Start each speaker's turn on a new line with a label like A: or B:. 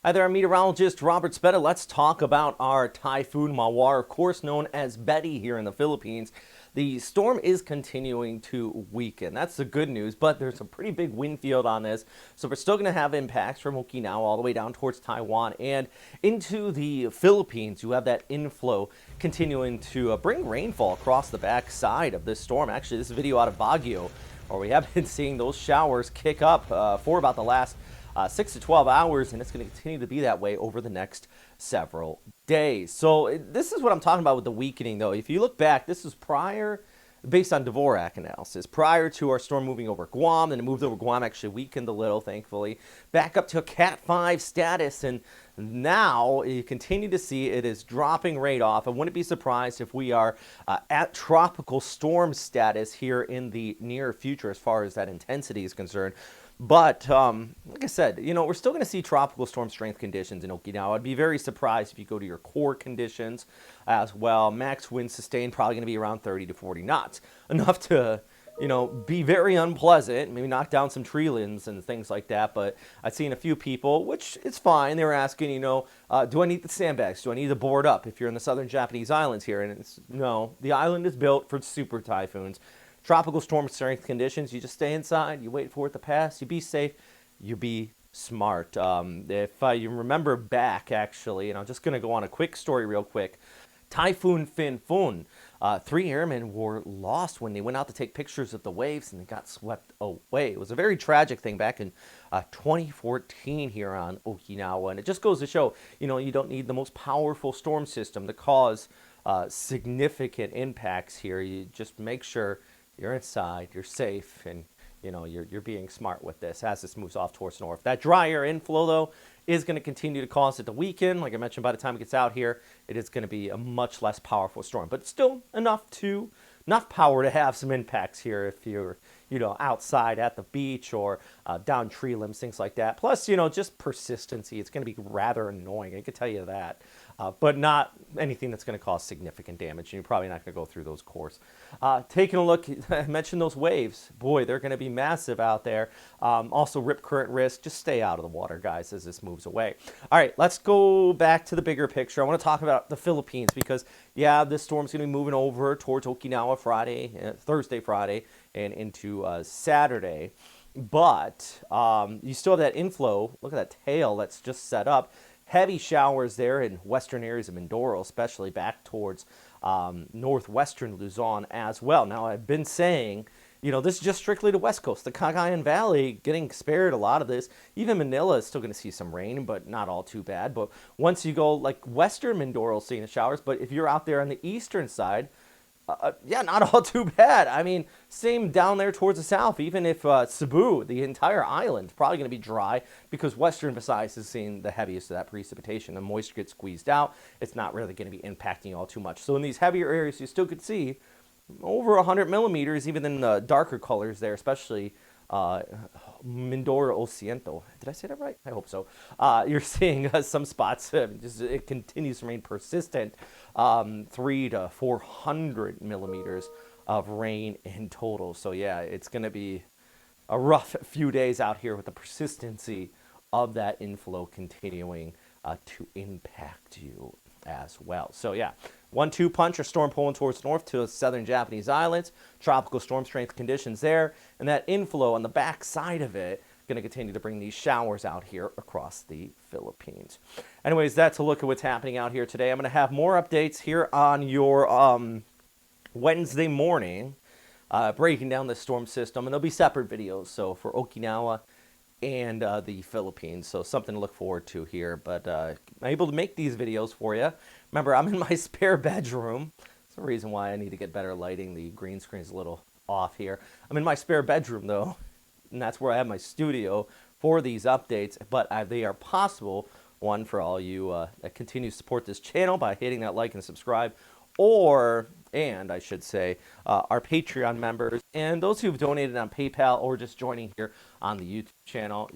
A: Hi there, I'm meteorologist Robert Spetta. Let's talk about our Typhoon Mawar, of course known as Betty here in the Philippines. The storm is continuing to weaken. That's the good news, but there's a pretty big wind field on this. So we're still going to have impacts from Okinawa all the way down towards Taiwan and into the Philippines. You have that inflow continuing to bring rainfall across the backside of this storm. Actually, this is a video out of Baguio where we have been seeing those showers kick up for about the last 6 to 12 hours, and it's going to continue to be that way over the next several days. So this is what I'm talking about with the weakening, though. If you look back, this is prior, based on Dvorak analysis, prior to our storm moving over Guam. Then it moved over Guam, actually weakened a little, thankfully, back up to a Cat 5 status, and now you continue to see it is dropping right off. I wouldn't be surprised if we are at tropical storm status here in the near future as far as that intensity is concerned. But like I said, we're still going to see tropical storm strength conditions in Okinawa. I'd be very surprised if you go to your core conditions as well. Max wind sustained probably going to be around 30 to 40 knots. Enough to, be very unpleasant, maybe knock down some tree limbs and things like that. But I've seen a few people, which is fine. They were asking, do I need the sandbags? Do I need to board up if you're in the southern Japanese islands here? And it's, no, the island is built for super typhoons. Tropical storm strength conditions, you just stay inside, you wait for it to pass, you be safe, you be smart. If you remember back, actually, and I'm just going to go on a quick story real quick. Typhoon Finfun, 3 airmen were lost when they went out to take pictures of the waves and they got swept away. It was a very tragic thing back in 2014 here on Okinawa. And it just goes to show, you don't need the most powerful storm system to cause significant impacts here. You just make sure you're inside, you're safe, and you're being smart with this as this moves off towards north. That dry air inflow, though, is going to continue to cause it to weaken. Like I mentioned, by the time it gets out here, it is going to be a much less powerful storm, but still enough power to have some impacts here if you're outside at the beach or down tree limbs, things like that. Plus, just persistency. It's going to be rather annoying. I can tell you that. But not anything that's going to cause significant damage. And you're probably not going to go through those cores. Taking a look, I mentioned those waves. Boy, they're going to be massive out there. Also, rip current risk. Just stay out of the water, guys, as this moves away. All right, let's go back to the bigger picture. I want to talk about the Philippines because, yeah, this storm's going to be moving over towards Okinawa Thursday, Friday, and into Saturday. But you still have that inflow. Look at that tail that's just set up. Heavy showers there in western areas of Mindoro, especially back towards northwestern Luzon as well. Now, I've been saying, this is just strictly the west coast. The Cagayan Valley getting spared a lot of this. Even Manila is still going to see some rain, but not all too bad. But once you go like western Mindoro, seeing the showers. But if you're out there on the eastern side, yeah, not all too bad. I mean, same down there towards the south. Even if Cebu, the entire island, probably going to be dry because western Visayas is seeing the heaviest of that precipitation. The moisture gets squeezed out. It's not really going to be impacting you all too much. So in these heavier areas, you still could see over 100 millimeters, even in the darker colors there, especially Mindoro Ociento. Did I say that right? I hope so. You're seeing some spots. It continues to remain persistent. 300 to 400 millimeters of rain in total. So yeah, it's going to be a rough few days out here with the persistency of that inflow continuing to impact you as well. So yeah, 1-2 punch or storm pulling towards north to the southern Japanese islands, tropical storm strength conditions there, and that inflow on the back side of it going to continue to bring these showers out here across the Philippines. Anyways, that's a look at what's happening out here today. I'm going to have more updates here on your Wednesday morning, breaking down this storm system, and there'll be separate videos. So for Okinawa and the Philippines. So something to look forward to here. But I'm able to make these videos for you. Remember, I'm in my spare bedroom. That's the reason why I need to get better lighting. The green screen's a little off here. I'm in my spare bedroom, though, and that's where I have my studio for these updates. But they are possible, one, for all you that continue to support this channel by hitting that like and subscribe, and I should say, our Patreon members and those who've donated on PayPal or just joining here on the YouTube channel.